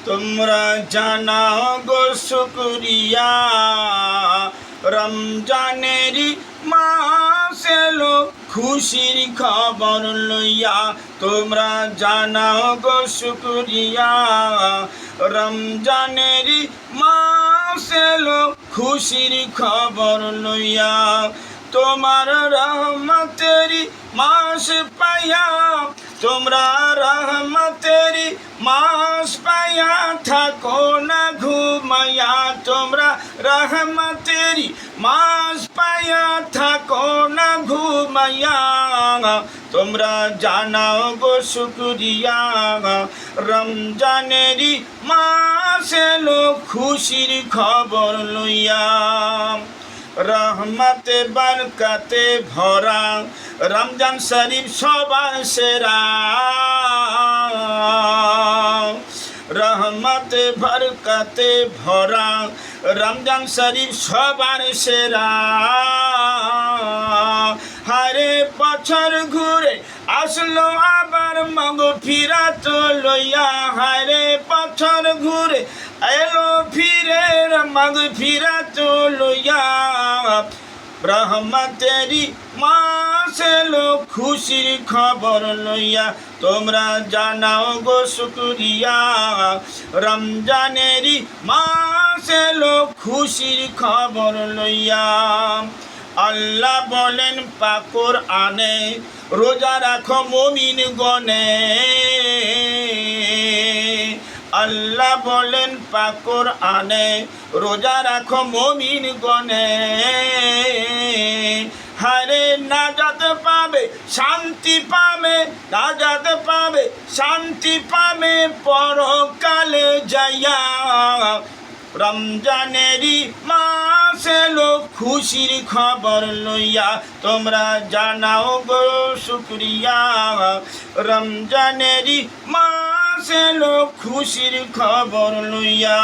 তোমরা জানাও গো শুকরিয়া, রমজানেরই মাস এলো খুশির খবর লইয়া। তোমরা জানাও গো শুকরিয়া, রমজানেরই মাস এলো খুশির খবর লইয়া। তোমার রহমতেরই মাস পাইয়া, তোমরা রহমতেরই মাস পাইয়া থাকো না ঘুমাইয়া। তোমরা রহমতেরই মাস পাইয়া থাকো না ঘুমাইয়া। তোমরা জানাও গো শুকরিয়া, রমজানেরই মাস এলো খুশির খবর লইয়া। রহমতে বরকতে ভরা রমজান শরীফ সবার সেরা। রহমতে বরকতে ভরা রমজান শরীফ সবার সেরা। হারে বছর ঘুরে আসলো আবার মাগফিরাত লইয়া। হারে বছর ঘুরে এলো ফিরে মাগফিরাত লইয়া। রহমতেরই মাস এলো খুশির খবর লইয়া। তোমরা জানাও গো শুকরিয়া, রমজানেরই মাস এলো খুশির খবর লইয়া। আল্লাহ বলেন পাক কোরআনে, রোজা রাখো মুমিন গণে। আল্লাহ বলেন পাক কোরআনে, রোজা রাখো মুমিন গণে। হারে নাজাত পাবে শান্তি পাবে, নাজাত পাবে শান্তি পাবে পরকালে যাইয়া। রমজানেরই মাস এলো খুশির খবর লইয়া। তোমরা জানাও গো শুকরিয়া, রমজানেরই মাস এলো খুশির খবর লইয়া।